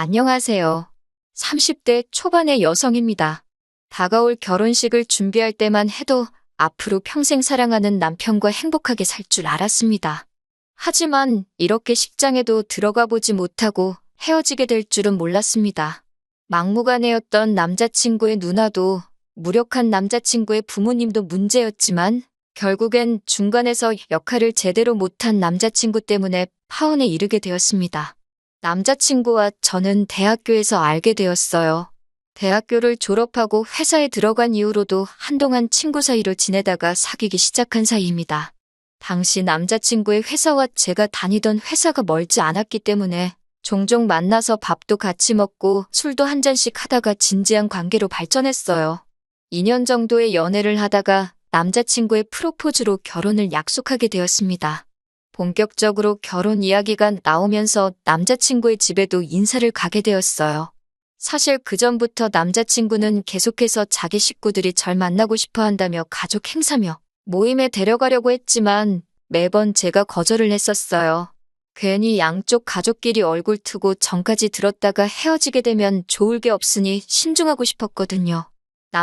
안녕하세요. 30대 초반의 여성입니다. 다가올 결혼식을 준비할 때만 해도 앞으로 평생 사랑하는 남편과 행복하게 살 줄 알았습니다. 하지만 이렇게 식장에도 들어가 보지 못하고 헤어지게 될 줄은 몰랐습니다. 막무가내였던 남자친구의 누나도 무력한 남자친구의 부모님도 문제였지만 결국엔 중간에서 역할을 제대로 못한 남자친구 때문에 파혼에 이르게 되었습니다. 남자친구와 저는 대학교에서 알게 되었어요. 대학교를 졸업하고 회사에 들어간 이후로도 한동안 친구 사이로 지내다가 사귀기 시작한 사이입니다. 당시 남자친구의 회사와 제가 다니던 회사가 멀지 않았기 때문에 종종 만나서 밥도 같이 먹고 술도 한 잔씩 하다가 진지한 관계로 발전했어요. 2년 정도의 연애를 하다가 남자친구의 프로포즈로 결혼을 약속하게 되었습니다. 본격적으로 결혼 이야기가 나오면서 남자친구의 집에도 인사를 가게 되었어요. 사실 그전부터 남자친구는 계속해서 자기 식구들이 절 만나고 싶어 한다며 가족 행사며 모임에 데려가려고 했지만 매번 제가 거절을 했었어요. 괜히 양쪽 가족끼리 얼굴 트고 전까지 들었다가 헤어지게 되면 좋을 게 없으니 신중하고 싶었거든요.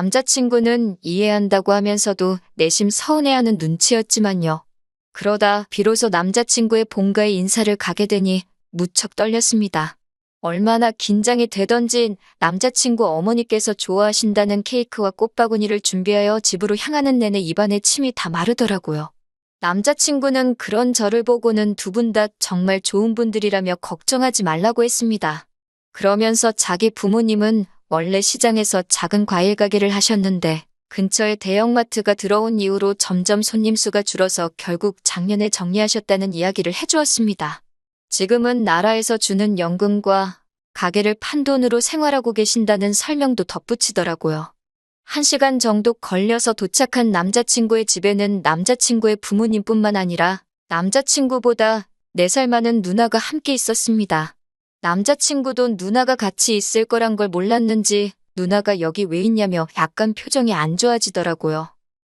남자친구는 이해한다고 하면서도 내심 서운해하는 눈치였지만요. 그러다 비로소 남자친구의 본가에 인사를 가게 되니 무척 떨렸습니다. 얼마나 긴장이 되던지 남자친구 어머니께서 좋아하신다는 케이크와 꽃바구니를 준비하여 집으로 향하는 내내 입안에 침이 다 마르더라고요. 남자친구는 그런 저를 보고는 두 분 다 정말 좋은 분들이라며 걱정하지 말라고 했습니다. 그러면서 자기 부모님은 원래 시장에서 작은 과일 가게를 하셨는데 근처에 대형마트가 들어온 이후로 점점 손님 수가 줄어서 결국 작년에 정리하셨다는 이야기를 해주었습니다. 지금은 나라에서 주는 연금과 가게를 판 돈으로 생활하고 계신다는 설명도 덧붙이더라고요. 1시간 정도 걸려서 도착한 남자친구의 집에는 남자친구의 부모님뿐만 아니라 남자친구보다 4살 많은 누나가 함께 있었습니다. 남자친구도 누나가 같이 있을 거란 걸 몰랐는지 누나가 여기 왜 있냐며 약간 표정이 안 좋아지더라고요.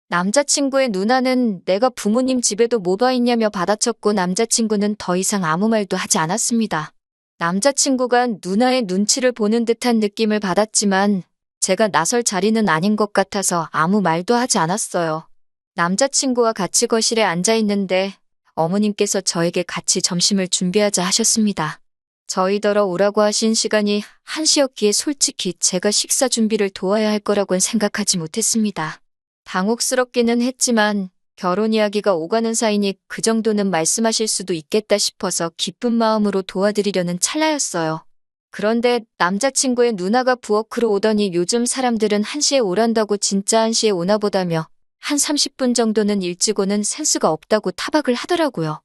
남자친구의 누나는 내가 부모님 집에도 뭐 봐 있냐며 받아쳤고 남자친구는 더 이상 아무 말도 하지 않았습니다. 남자친구가 누나의 눈치를 보는 듯한 느낌을 받았지만 제가 나설 자리는 아닌 것 같아서 아무 말도 하지 않았어요. 남자친구와 같이 거실에 앉아 있는데 어머님께서 저에게 같이 점심을 준비하자 하셨습니다. 저희더러 오라고 하신 시간이 1시였기에 솔직히 제가 식사 준비를 도와야 할 거라고는 생각하지 못했습니다. 당혹스럽기는 했지만 결혼 이야기가 오가는 사이니 그 정도는 말씀하실 수도 있겠다 싶어서 기쁜 마음으로 도와드리려는 찰나였어요. 그런데 남자친구의 누나가 부엌으로 오더니 요즘 사람들은 1시에 오란다고 진짜 1시에 오나 보다며 한 30분 정도는 일찍 오는 센스가 없다고 타박을 하더라고요.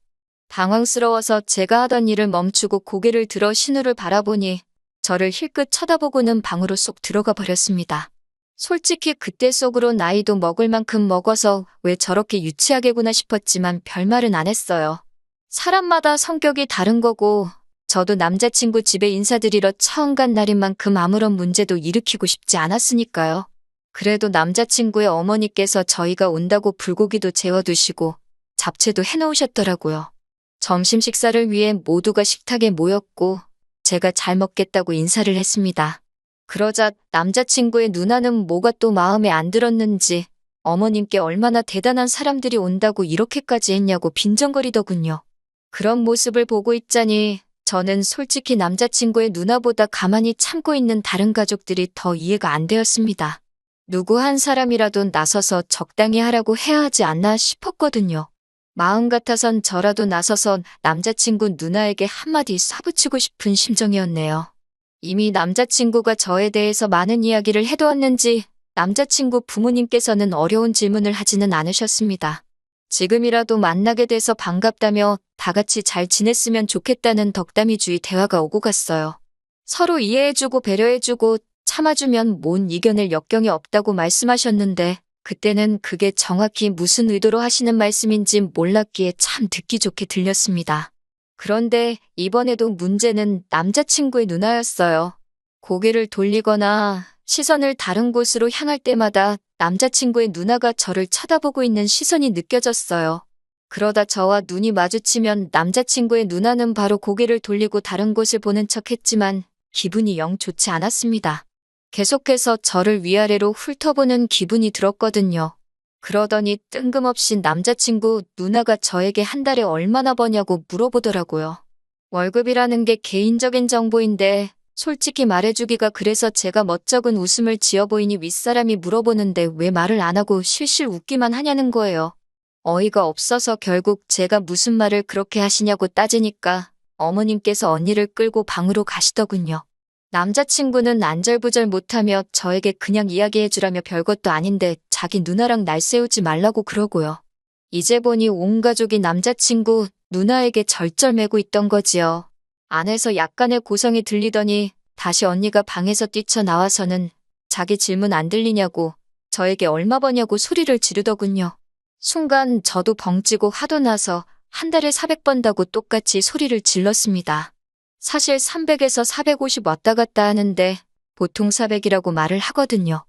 당황스러워서 제가 하던 일을 멈추고 고개를 들어 신우를 바라보니 저를 힐끗 쳐다보고는 방으로 쏙 들어가 버렸습니다. 솔직히 그때 속으로 나이도 먹을 만큼 먹어서 왜 저렇게 유치하게구나 싶었지만 별말은 안 했어요. 사람마다 성격이 다른 거고 저도 남자친구 집에 인사드리러 처음 간 날인 만큼 아무런 문제도 일으키고 싶지 않았으니까요. 그래도 남자친구의 어머니께서 저희가 온다고 불고기도 재워두시고 잡채도 해놓으셨더라고요. 점심 식사를 위해 모두가 식탁에 모였고 제가 잘 먹겠다고 인사를 했습니다. 그러자 남자친구의 누나는 뭐가 또 마음에 안 들었는지 어머님께 얼마나 대단한 사람들이 온다고 이렇게까지 했냐고 빈정거리더군요. 그런 모습을 보고 있자니 저는 솔직히 남자친구의 누나보다 가만히 참고 있는 다른 가족들이 더 이해가 안 되었습니다. 누구 한 사람이라도 나서서 적당히 하라고 해야 하지 않나 싶었거든요. 마음 같아선 저라도 나서서 남자친구 누나에게 한마디 쏴붙이고 싶은 심정이었네요. 이미 남자친구가 저에 대해서 많은 이야기를 해두었는지 남자친구 부모님께서는 어려운 질문을 하지는 않으셨습니다. 지금이라도 만나게 돼서 반갑다며 다 같이 잘 지냈으면 좋겠다는 덕담이주의 대화가 오고 갔어요. 서로 이해해주고 배려해주고 참아주면 뭔 이겨낼 역경이 없다고 말씀하셨는데 그때는 그게 정확히 무슨 의도로 하시는 말씀인지 몰랐기에 참 듣기 좋게 들렸습니다. 그런데 이번에도 문제는 남자친구의 누나였어요. 고개를 돌리거나 시선을 다른 곳으로 향할 때마다 남자친구의 누나가 저를 쳐다보고 있는 시선이 느껴졌어요. 그러다 저와 눈이 마주치면 남자친구의 누나는 바로 고개를 돌리고 다른 곳을 보는 척 했지만 기분이 영 좋지 않았습니다. 계속해서 저를 위아래로 훑어보는 기분이 들었거든요. 그러더니 뜬금없이 남자친구 누나가 저에게 한 달에 얼마나 버냐고 물어보더라고요. 월급이라는 게 개인적인 정보인데 솔직히 말해주기가 그래서 제가 멋쩍은 웃음을 지어 보이니 윗사람이 물어보는데 왜 말을 안 하고 실실 웃기만 하냐는 거예요. 어이가 없어서 결국 제가 무슨 말을 그렇게 하시냐고 따지니까 어머님께서 언니를 끌고 방으로 가시더군요. 남자친구는 안절부절 못하며 저에게 그냥 이야기해주라며 별것도 아닌데 자기 누나랑 날 세우지 말라고 그러고요. 이제 보니 온 가족이 남자친구 누나에게 절절매고 있던 거지요. 안에서 약간의 고성이 들리더니 다시 언니가 방에서 뛰쳐나와서는 자기 질문 안 들리냐고 저에게 얼마 버냐고 소리를 지르더군요. 순간 저도 벙찌고 화도 나서 한 달에 400 번다고 똑같이 소리를 질렀습니다. 사실 300에서 450 왔다 갔다 하는데 보통 400이라고 말을 하거든요.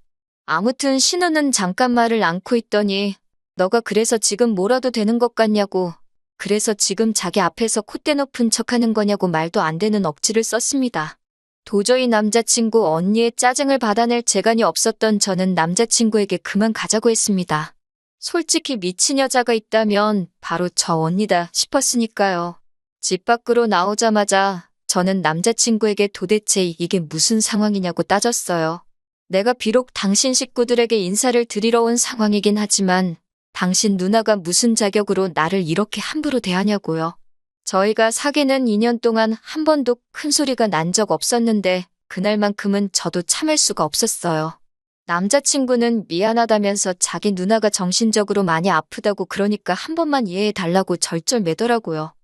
아무튼 신우는 잠깐 말을 않고 있더니 너가 그래서 지금 뭐라도 되는 것 같냐고, 그래서 지금 자기 앞에서 콧대 높은 척하는 거냐고 말도 안 되는 억지를 썼습니다. 도저히 남자친구 언니의 짜증을 받아낼 재간이 없었던 저는 남자친구에게 그만 가자고 했습니다. 솔직히 미친 여자가 있다면 바로 저 언니다 싶었으니까요. 집 밖으로 나오자마자 저는 남자친구에게 도대체 이게 무슨 상황이냐고 따졌어요. 내가 비록 당신 식구들에게 인사를 드리러 온 상황이긴 하지만 당신 누나가 무슨 자격으로 나를 이렇게 함부로 대하냐고요. 저희가 사귀는 2년 동안 한 번도 큰 소리가 난 적 없었는데 그날만큼은 저도 참을 수가 없었어요. 남자친구는 미안하다면서 자기 누나가 정신적으로 많이 아프다고 그러니까 한 번만 이해해 달라고 절절매더라고요.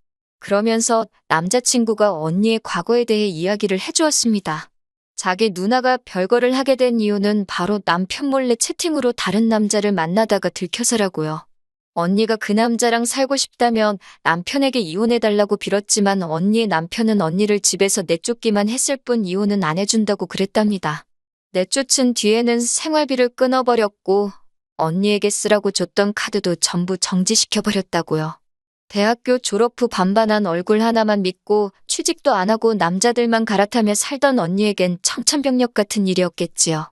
그러면서 남자친구가 언니의 과거에 대해 이야기를 해주었습니다. 자기 누나가 별거를 하게 된 이유는 바로 남편 몰래 채팅으로 다른 남자를 만나다가 들켜서라고요. 언니가 그 남자랑 살고 싶다면 남편에게 이혼해달라고 빌었지만 언니의 남편은 언니를 집에서 내쫓기만 했을 뿐 이혼은 안 해준다고 그랬답니다. 내쫓은 뒤에는 생활비를 끊어버렸고 언니에게 쓰라고 줬던 카드도 전부 정지시켜버렸다고요. 대학교 졸업 후 반반한 얼굴 하나만 믿고 취직도 안 하고 남자들만 갈아타며 살던 언니에겐 청천벽력 같은 일이었겠지요.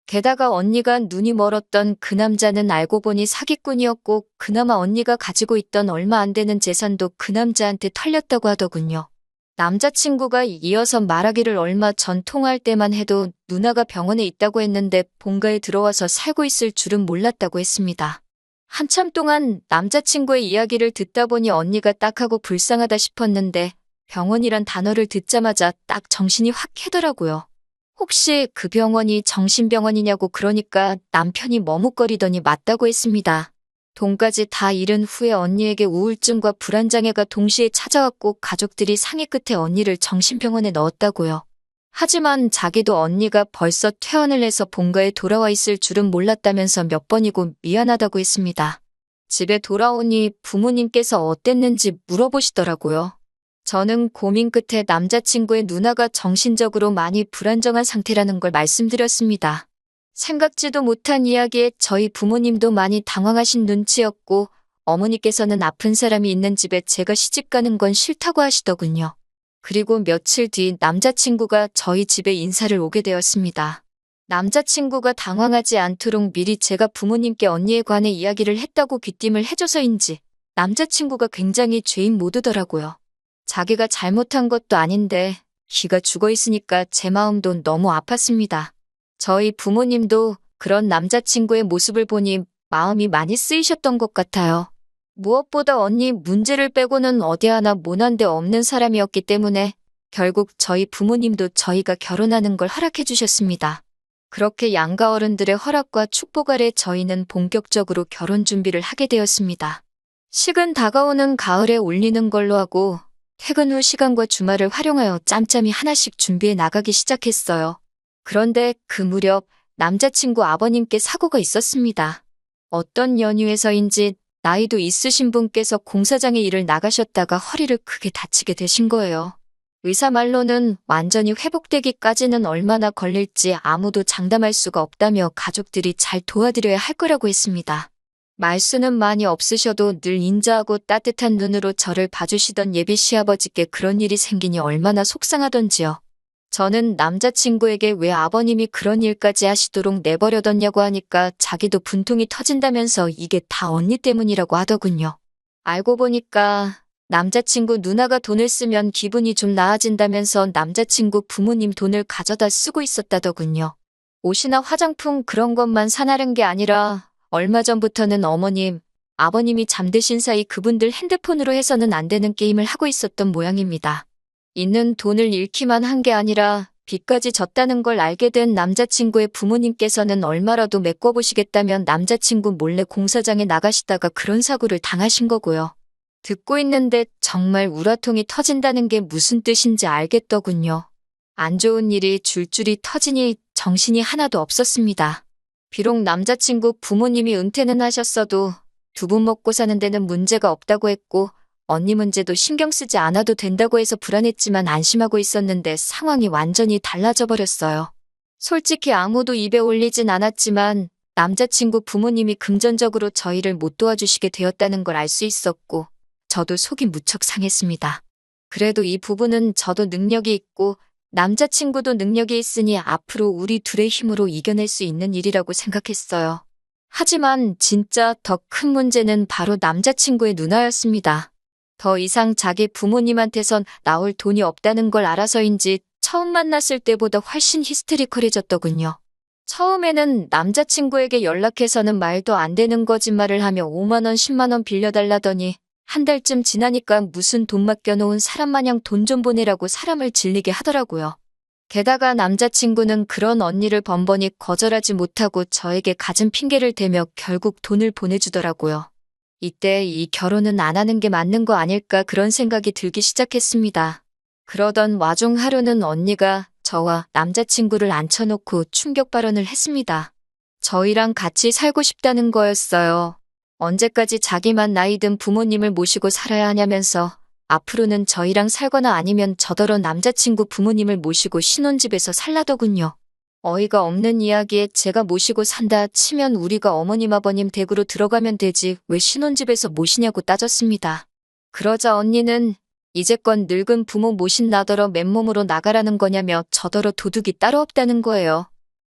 게다가 언니가 눈이 멀었던 그 남자는 알고 보니 사기꾼이었고 그나마 언니가 가지고 있던 얼마 안 되는 재산도 그 남자한테 털렸다고 하더군요. 남자친구가 이어서 말하기를 얼마 전 통화할 때만 해도 누나가 병원에 있다고 했는데 본가에 들어와서 살고 있을 줄은 몰랐다고 했습니다. 한참 동안 남자친구의 이야기를 듣다 보니 언니가 딱하고 불쌍하다 싶었는데 병원이란 단어를 듣자마자 딱 정신이 확 깨더라고요. 혹시 그 병원이 정신병원이냐고 그러니까 남편이 머뭇거리더니 맞다고 했습니다. 돈까지 다 잃은 후에 언니에게 우울증과 불안장애가 동시에 찾아왔고 가족들이 상의 끝에 언니를 정신병원에 넣었다고요. 하지만 자기도 언니가 벌써 퇴원을 해서 본가에 돌아와 있을 줄은 몰랐다면서 몇 번이고 미안하다고 했습니다. 집에 돌아오니 부모님께서 어땠는지 물어보시더라고요. 저는 고민 끝에 남자친구의 누나가 정신적으로 많이 불안정한 상태라는 걸 말씀드렸습니다. 생각지도 못한 이야기에 저희 부모님도 많이 당황하신 눈치였고 어머니께서는 아픈 사람이 있는 집에 제가 시집가는 건 싫다고 하시더군요. 그리고 며칠 뒤 남자친구가 저희 집에 인사를 오게 되었습니다. 남자친구가 당황하지 않도록 미리 제가 부모님께 언니에 관해 이야기를 했다고 귀띔을 해줘서인지 남자친구가 굉장히 죄인 모드더라고요. 자기가 잘못한 것도 아닌데 기가 죽어 있으니까 제 마음도 너무 아팠습니다. 저희 부모님도 그런 남자친구의 모습을 보니 마음이 많이 쓰이셨던 것 같아요. 무엇보다 언니 문제를 빼고는 어디 하나 모난 데 없는 사람이었기 때문에 결국 저희 부모님도 저희가 결혼하는 걸 허락해 주셨습니다. 그렇게 양가 어른들의 허락과 축복 아래 저희는 본격적으로 결혼 준비를 하게 되었습니다. 식은 다가오는 가을에 올리는 걸로 하고 퇴근 후 시간과 주말을 활용하여 짬짬이 하나씩 준비해 나가기 시작했어요. 그런데 그 무렵 남자친구 아버님께 사고가 있었습니다. 어떤 연유에서인지 나이도 있으신 분께서 공사장에 일을 나가셨다가 허리를 크게 다치게 되신 거예요. 의사 말로는 완전히 회복되기까지는 얼마나 걸릴지 아무도 장담할 수가 없다며 가족들이 잘 도와드려야 할 거라고 했습니다. 말수는 많이 없으셔도 늘 인자하고 따뜻한 눈으로 저를 봐주시던 예비 시아버지께 그런 일이 생기니 얼마나 속상하던지요. 저는 남자친구에게 왜 아버님이 그런 일까지 하시도록 내버려뒀냐고 하니까 자기도 분통이 터진다면서 이게 다 언니 때문이라고 하더군요. 알고 보니까 남자친구 누나가 돈을 쓰면 기분이 좀 나아진다면서 남자친구 부모님 돈을 가져다 쓰고 있었다더군요. 옷이나 화장품 그런 것만 사나른 게 아니라 얼마 전부터는 어머님, 아버님이 잠드신 사이 그분들 핸드폰으로 해서는 안 되는 게임을 하고 있었던 모양입니다. 있는 돈을 잃기만 한 게 아니라 빚까지 졌다는 걸 알게 된 남자친구의 부모님께서는 얼마라도 메꿔보시겠다면 남자친구 몰래 공사장에 나가시다가 그런 사고를 당하신 거고요. 듣고 있는데 정말 우라통이 터진다는 게 무슨 뜻인지 알겠더군요. 안 좋은 일이 줄줄이 터지니 정신이 하나도 없었습니다. 비록 남자친구 부모님이 은퇴는 하셨어도 두 분 먹고 사는 데는 문제가 없다고 했고 언니 문제도 신경 쓰지 않아도 된다고 해서 불안했지만 안심하고 있었는데 상황이 완전히 달라져 버렸어요. 솔직히 아무도 입에 올리진 않았지만 남자친구 부모님이 금전적으로 저희를 못 도와주시게 되었다는 걸 알 수 있었고 저도 속이 무척 상했습니다. 그래도 이 부분은 저도 능력이 있고 남자친구도 능력이 있으니 앞으로 우리 둘의 힘으로 이겨낼 수 있는 일이라고 생각했어요. 하지만 진짜 더 큰 문제는 바로 남자친구의 누나였습니다. 더 이상 자기 부모님한테선 나올 돈이 없다는 걸 알아서인지 처음 만났을 때보다 훨씬 히스테리컬해졌더군요. 처음에는 남자친구에게 연락해서는 말도 안 되는 거짓말을 하며 5만 원, 10만 원 빌려달라더니 한 달쯤 지나니까 무슨 돈 맡겨놓은 사람 마냥 돈 좀 보내라고 사람을 질리게 하더라고요. 게다가 남자친구는 그런 언니를 번번이 거절하지 못하고 저에게 갖은 핑계를 대며 결국 돈을 보내주더라고요. 이때 이 결혼은 안 하는 게 맞는 거 아닐까 그런 생각이 들기 시작했습니다. 그러던 와중 하루는 언니가 저와 남자친구를 앉혀놓고 충격 발언을 했습니다. 저희랑 같이 살고 싶다는 거였어요. 언제까지 자기만 나이 든 부모님을 모시고 살아야 하냐면서 앞으로는 저희랑 살거나 아니면 저더러 남자친구 부모님을 모시고 신혼집에서 살라더군요. 어이가 없는 이야기에 제가 모시고 산다 치면 우리가 어머님 아버님 댁으로 들어가면 되지 왜 신혼집에서 모시냐고 따졌습니다. 그러자 언니는 이제껏 늙은 부모 모신 나더러 맨몸으로 나가라는 거냐며 저더러 도둑이 따로 없다는 거예요.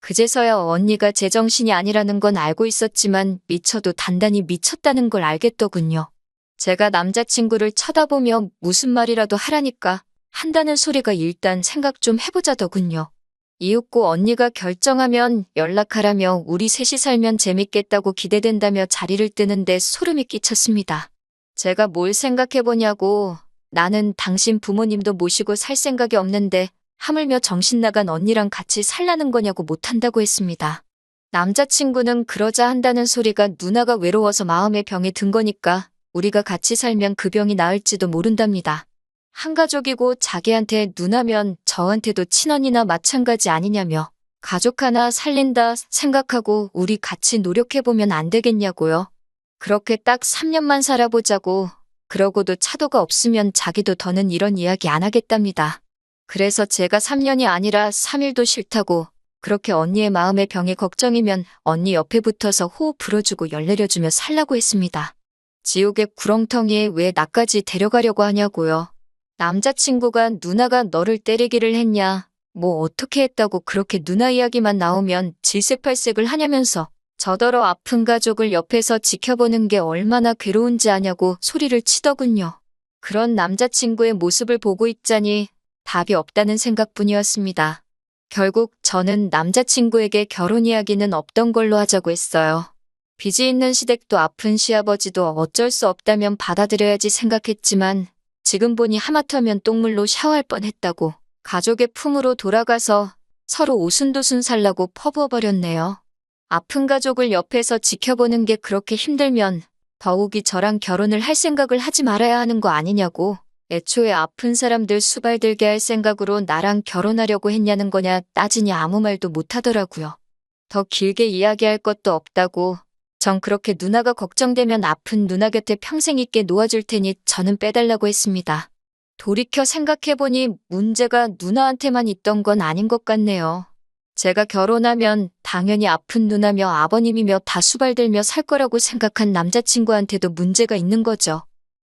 그제서야 언니가 제정신이 아니라는 건 알고 있었지만 미쳐도 단단히 미쳤다는 걸 알겠더군요. 제가 남자친구를 쳐다보며 무슨 말이라도 하라니까 한다는 소리가 일단 생각 좀 해보자더군요. 이윽고 언니가 결정하면 연락하라며 우리 셋이 살면 재밌겠다고 기대된다며 자리를 뜨는데 소름이 끼쳤습니다. 제가 뭘 생각해보냐고 나는 당신 부모님도 모시고 살 생각이 없는데 하물며 정신 나간 언니랑 같이 살라는 거냐고 못한다고 했습니다. 남자친구는 그러자 한다는 소리가 누나가 외로워서 마음의 병이 든 거니까 우리가 같이 살면 그 병이 나을지도 모른답니다. 한 가족이고 자기한테 누나면 저한테도 친언니나 마찬가지 아니냐며 가족 하나 살린다 생각하고 우리 같이 노력해보면 안 되겠냐고요. 그렇게 딱 3년만 살아보자고 그러고도 차도가 없으면 자기도 더는 이런 이야기 안 하겠답니다. 그래서 제가 3년이 아니라 3일도 싫다고 그렇게 언니의 마음의 병이 걱정이면 언니 옆에 붙어서 호흡 불어주고 열 내려주며 살라고 했습니다. 지옥의 구렁텅이에 왜 나까지 데려가려고 하냐고요. 남자친구가 누나가 너를 때리기를 했냐, 뭐 어떻게 했다고 그렇게 누나 이야기만 나오면 질색팔색을 하냐면서 저더러 아픈 가족을 옆에서 지켜보는 게 얼마나 괴로운지 아냐고 소리를 치더군요. 그런 남자친구의 모습을 보고 있자니 답이 없다는 생각뿐이었습니다. 결국 저는 남자친구에게 결혼 이야기는 없던 걸로 하자고 했어요. 빚이 있는 시댁도 아픈 시아버지도 어쩔 수 없다면 받아들여야지 생각했지만 지금 보니 하마터면 똥물로 샤워할 뻔했다고 가족의 품으로 돌아가서 서로 오순도순 살라고 퍼부어버렸네요. 아픈 가족을 옆에서 지켜보는 게 그렇게 힘들면 더욱이 저랑 결혼을 할 생각을 하지 말아야 하는 거 아니냐고. 애초에 아픈 사람들 수발들게 할 생각으로 나랑 결혼하려고 했냐는 거냐 따지니 아무 말도 못하더라고요. 더 길게 이야기할 것도 없다고. 전 그렇게 누나가 걱정되면 아픈 누나 곁에 평생 있게 놓아줄 테니 저는 빼달라고 했습니다. 돌이켜 생각해보니 문제가 누나한테만 있던 건 아닌 것 같네요. 제가 결혼하면 당연히 아픈 누나며 아버님이며 다 수발들며 살 거라고 생각한 남자친구한테도 문제가 있는 거죠.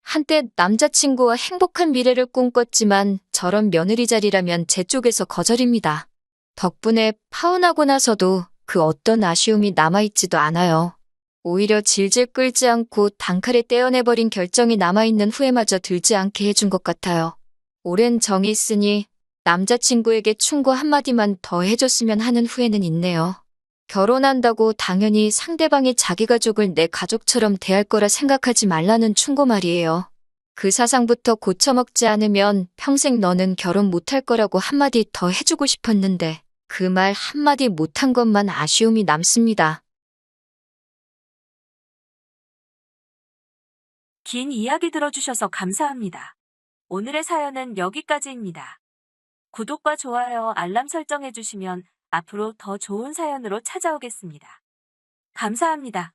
한때 남자친구와 행복한 미래를 꿈꿨지만 저런 며느리 자리라면 제 쪽에서 거절입니다. 덕분에 파혼하고 나서도 그 어떤 아쉬움이 남아있지도 않아요. 오히려 질질 끌지 않고 단칼에 떼어내버린 결정이 남아있는 후회마저 들지 않게 해준 것 같아요. 오랜 정이 있으니 남자친구에게 충고 한마디만 더 해줬으면 하는 후회는 있네요. 결혼한다고 당연히 상대방이 자기 가족을 내 가족처럼 대할 거라 생각하지 말라는 충고 말이에요. 그 사상부터 고쳐먹지 않으면 평생 너는 결혼 못할 거라고 한마디 더 해주고 싶었는데 그 말 한마디 못한 것만 아쉬움이 남습니다. 긴 이야기 들어주셔서 감사합니다. 오늘의 사연은 여기까지입니다. 구독과 좋아요, 알람 설정해주시면 앞으로 더 좋은 사연으로 찾아오겠습니다. 감사합니다.